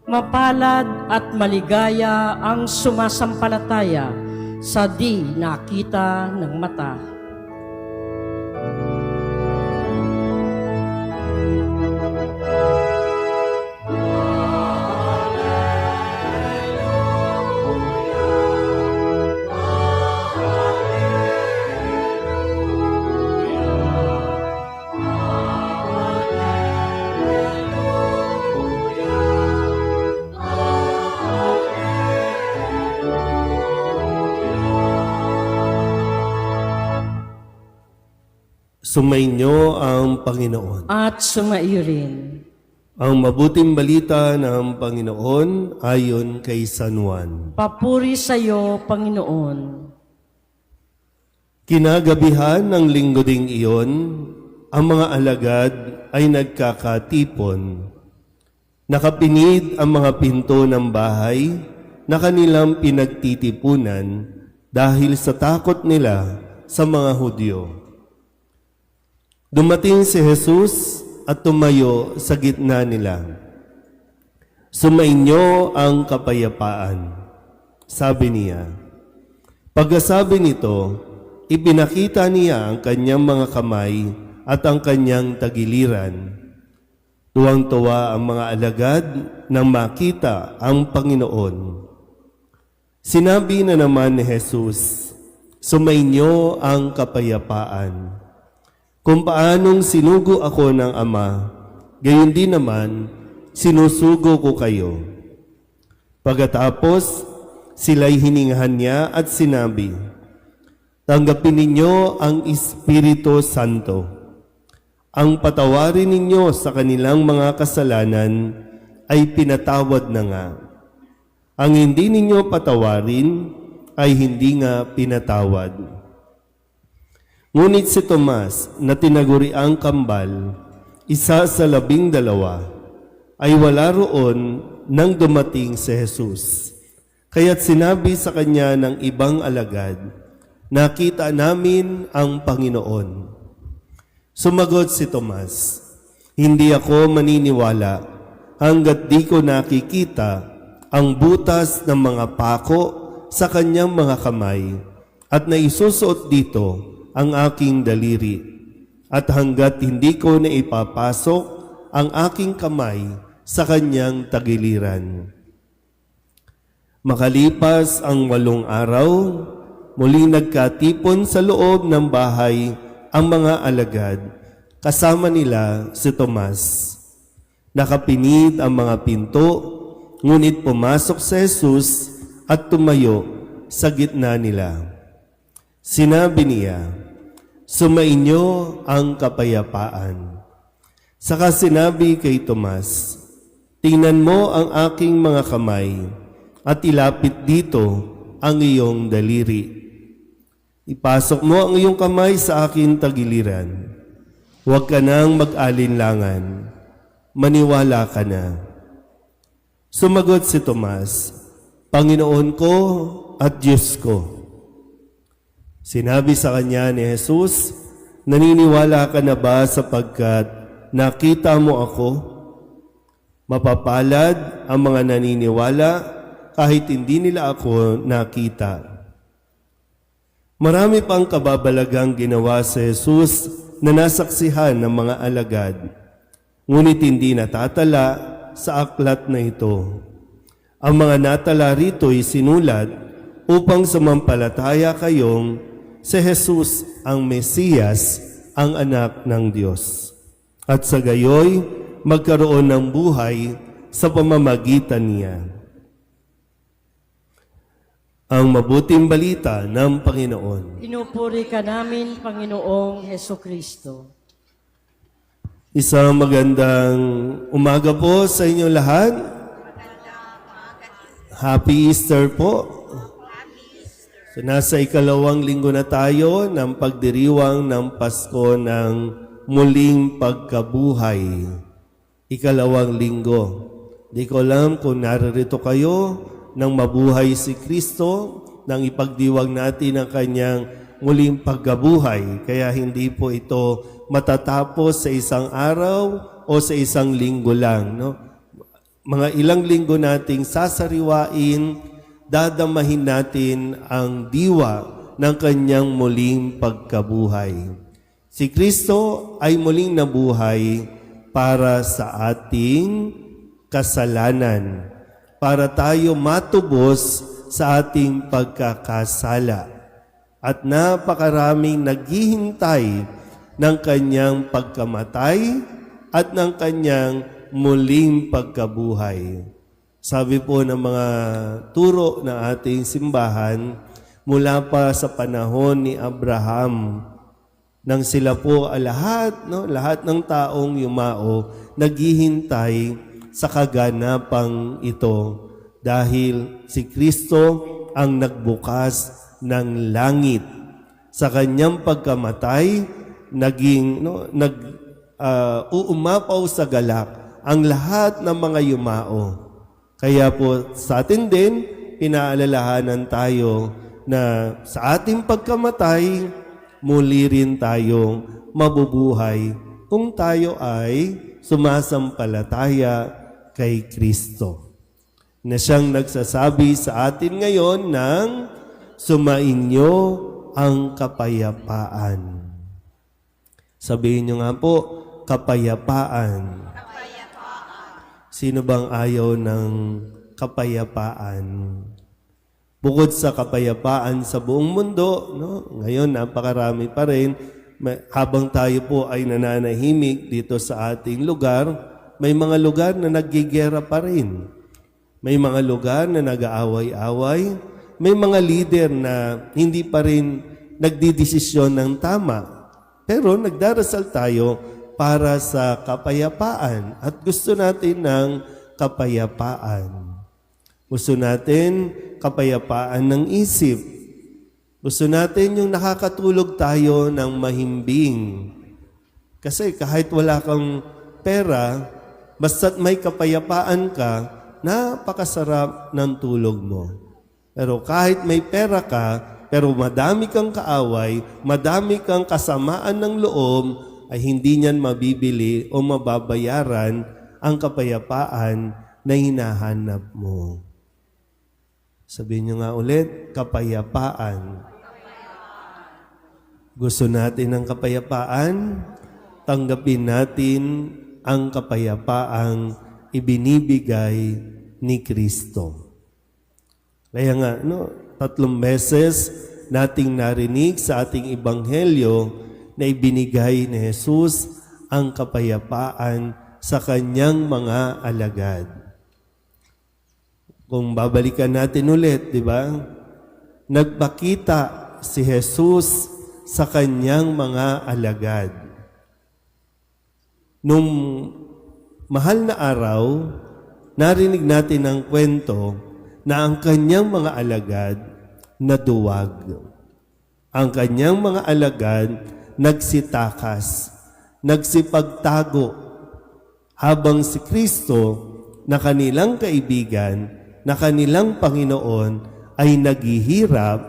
Mapalad at maligaya ang sumasampalataya sa di nakita ng mata. Sumainyo ang Panginoon. At sumaiyo rin. Ang mabuting balita ng Panginoon ayon kay San Juan. Papuri sa iyo, Panginoon. Kinagabihan ng linggo ding iyon, ang mga alagad ay nagkakatipon. Nakapinid ang mga pinto ng bahay na kanilang pinagtitipunan dahil sa takot nila sa mga Hudyo. Dumating si Jesus at tumayo sa gitna nila. Sumainyo ang kapayapaan, sabi niya. Pagkasabi nito, ipinakita niya ang kanyang mga kamay at ang kanyang tagiliran. Tuwang-tuwa ang mga alagad nang makita ang Panginoon. Sinabi na naman ni Jesus, sumainyo ang kapayapaan. Kung paanong sinugo ako ng Ama, gayon din naman sinusugo ko kayo. Pagkatapos, sila'y hiningahan niya at sinabi, tanggapin ninyo ang Espiritu Santo. Ang patawarin ninyo sa kanilang mga kasalanan ay pinatawad na nga. Ang hindi ninyo patawarin ay hindi nga pinatawad. Ngunit si Tomas na tinaguriang kambal, isa sa 12, ay wala roon nang dumating si Jesus. Kaya't sinabi sa kanya ng ibang alagad, nakita namin ang Panginoon. Sumagot si Tomas, hindi ako maniniwala hanggat di ko nakikita ang butas ng mga pako sa kanyang mga kamay at naisusuot dito ang aking daliri, at hanggat hindi ko na ipapasok ang aking kamay sa kanyang tagiliran. Makalipas ang 8 araw, muling nagkatipon sa loob ng bahay ang mga alagad, kasama nila si Tomas. Nakapinid ang mga pinto, ngunit pumasok si Jesus at tumayo sa gitna nila. Sinabi niya, sumainyo ang kapayapaan. Saka sinabi kay Tomas, tingnan mo ang aking mga kamay at ilapit dito ang iyong daliri. Ipasok mo ang iyong kamay sa aking tagiliran. Huwag ka nang mag-alinlangan. Maniwala ka na. Sumagot si Tomas, Panginoon ko at Diyos ko. Sinabi sa kanya ni Jesus, naniniwala ka na ba sapagkat nakita mo ako? Mapapalad ang mga naniniwala kahit hindi nila ako nakita. Marami pang kababalagang ginawa si Jesus na nasaksihan ng mga alagad, ngunit hindi natatala sa aklat na ito. Ang mga natala rito ay sinulat upang sumampalataya kayong si Jesus ang Mesiyas, ang anak ng Diyos. At sa gayoy, magkaroon ng buhay sa pamamagitan niya. Ang mabuting balita ng Panginoon. Pinupuri ka namin, Panginoong Hesukristo. Isang magandang umaga po sa inyo lahat. Happy Easter po. So, nasa 2nd linggo na tayo ng pagdiriwang ng Pasko ng muling pagkabuhay. 2nd linggo. Di ko alam kung naririto kayo nang mabuhay si Kristo, nang ipagdiwang natin ang kanyang muling pagkabuhay. Kaya hindi po ito matatapos sa isang araw o sa isang linggo lang. No? mga ilang linggo nating sasariwain, dadamahin natin ang diwa ng kanyang muling pagkabuhay. Si Kristo ay muling nabuhay para sa ating kasalanan, para tayo matubos sa ating pagkakasala. At napakaraming naghihintay ng kanyang pagkamatay at ng kanyang muling pagkabuhay. Sabi po ng mga turo ng ating simbahan, mula pa sa panahon ni Abraham, nang sila po lahat ng taong yumao, naghihintay sa kaganapang ito dahil si Kristo ang nagbukas ng langit. Sa kanyang pagkamatay, uumapaw sa galak ang lahat ng mga yumao. Kaya po sa atin din, pinaalalahanan tayo na sa ating pagkamatay, muli rin tayong mabubuhay kung tayo ay sumasampalataya kay Kristo. Na siyang nagsasabi sa atin ngayon ng sumainyo ang kapayapaan. Sabihin nyo nga po, kapayapaan. Sino bang ayaw ng kapayapaan? Bukod sa kapayapaan sa buong mundo, ngayon napakarami pa rin, habang tayo po ay nananahimik dito sa ating lugar, may mga lugar na naggigera pa rin. May mga lugar na nag-aaway-away, may mga leader na hindi pa rin nagdidesisyon ng tama. Pero nagdarasal tayo para sa kapayapaan at gusto natin ng kapayapaan. Gusto natin kapayapaan ng isip. Gusto natin yung nakakatulog tayo ng mahimbing. Kasi kahit wala kang pera, basta't may kapayapaan ka, napakasarap ng tulog mo. Pero kahit may pera ka, pero madami kang kaaway, madami kang kasamaan ng loob, ay hindi niyan mabibili o mababayaran ang kapayapaan na hinahanap mo. Sabihin niyo nga ulit, kapayapaan. Gusto natin ng kapayapaan? Tanggapin natin ang kapayapaang ibinibigay ni Kristo. Kaya nga, 3 beses nating narinig sa ating ebanghelyo na ibinigay ni Jesus ang kapayapaan sa kanyang mga alagad. Kung babalikan natin ulit, di ba? Nagpakita si Jesus sa kanyang mga alagad. Nung mahal na araw, narinig natin ang kwento na ang kanyang mga alagad naduwag. Ang kanyang mga alagad nagsitakas, nagsipagtago, habang si Kristo na kanilang kaibigan, na kanilang Panginoon ay naghihirap,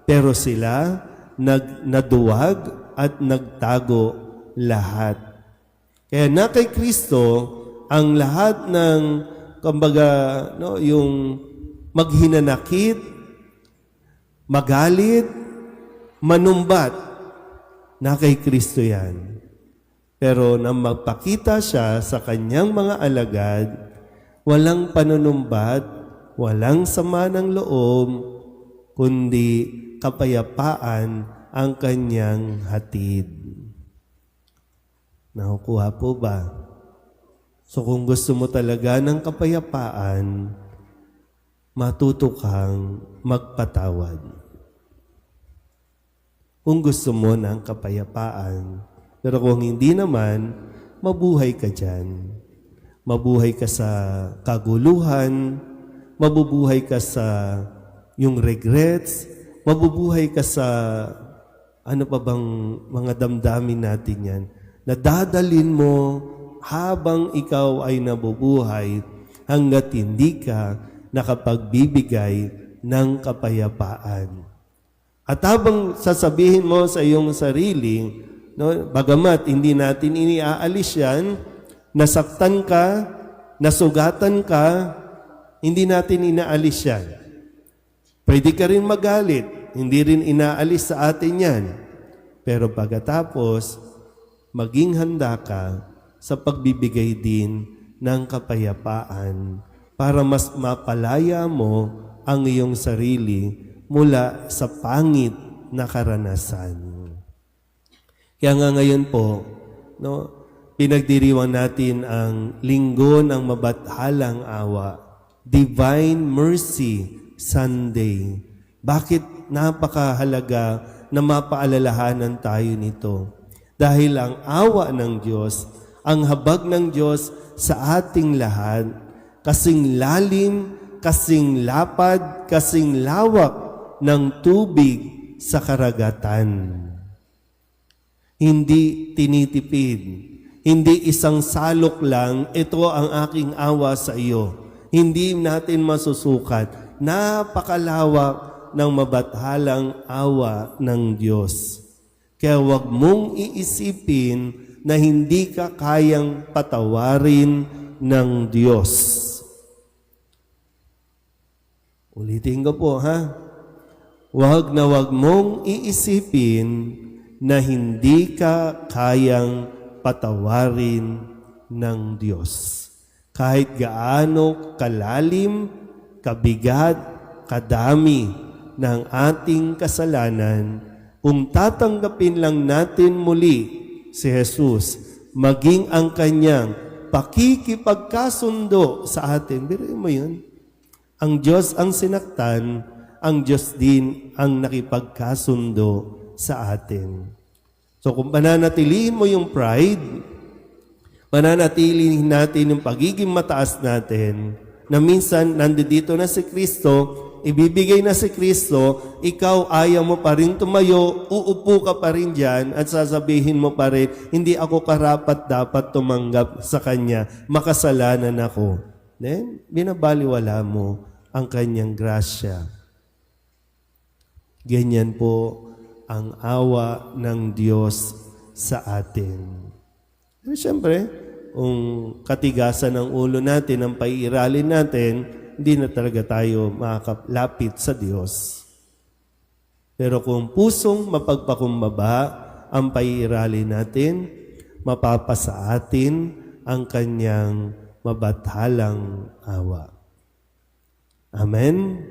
pero sila naduwag at nagtago lahat. Kaya na kay Kristo ang lahat ng yung maghinanakit, magalit, manumbat, na kay Kristo yan. Pero nang magpakita siya sa kanyang mga alagad, walang panunumbat, walang sama ng loob, kundi kapayapaan ang kanyang hatid. Nakukuha po ba? So kung gusto mo talaga ng kapayapaan, matuto kang magpatawad. Kung gusto mo ng kapayapaan, pero kung hindi naman, mabuhay ka dyan. Mabuhay ka sa kaguluhan, mabubuhay ka sa yung regrets, mabubuhay ka sa ano pa bang mga damdamin natin yan, na dadalin mo habang ikaw ay nabubuhay hanggat hindi ka nakapagbibigay ng kapayapaan. At habang sasabihin mo sa iyong sarili, bagamat hindi natin iniaalis yan, nasaktan ka, nasugatan ka, hindi natin inaalis yan. Pwede ka rin magalit, hindi rin inaalis sa atin yan. Pero pagkatapos, maging handa ka sa pagbibigay din ng kapayapaan para mas mapalaya mo ang iyong sarili mula sa pangit na karanasan. Kaya nga ngayon po, pinagdiriwang natin ang Linggo ng Mabathalang Awa, Divine Mercy Sunday. Bakit napakahalaga na mapaalalahanan tayo nito? Dahil ang awa ng Diyos, ang habag ng Diyos sa ating lahat, kasing lalim, kasing lapad, kasing lawak ng tubig sa karagatan. Hindi tinitipid. Hindi isang salok lang, ito ang aking awa sa iyo. Hindi natin masusukat. Napakalawak ng mabathalang awa ng Diyos. Kaya huwag mong iisipin na hindi ka kayang patawarin ng Diyos. Ulitin ko po, ha? Huwag na huwag mong iisipin na hindi ka kayang patawarin ng Diyos. Kahit gaano kalalim, kabigat, kadami ng ating kasalanan, kung tatanggapin lang natin muli si Jesus, maging ang kanyang pakikipagkasundo sa atin. Biruin mo yun. Ang Diyos ang sinaktan, ang Diyos din ang nakipagkasundo sa atin. So kung pananatilihin mo yung pride, pananatilihin natin yung pagiging mataas natin, na minsan nandito na si Kristo, ibibigay na si Kristo, ikaw ayaw mo pa rin tumayo, uupo ka pa rin dyan at sasabihin mo pa rin, hindi ako karapat dapat tumanggap sa Kanya, makasalanan ako. Then, binabaliwala mo ang Kanyang grasya. Ganyan po ang awa ng Diyos sa atin. Pero siyempre, kung katigasan ng ulo natin, ang paiiralin natin, hindi na talaga tayo makakapit sa Diyos. Pero kung pusong mapagpakumbaba ang paiiralin natin, mapapasa atin ang Kanyang mabathalang awa. Amen?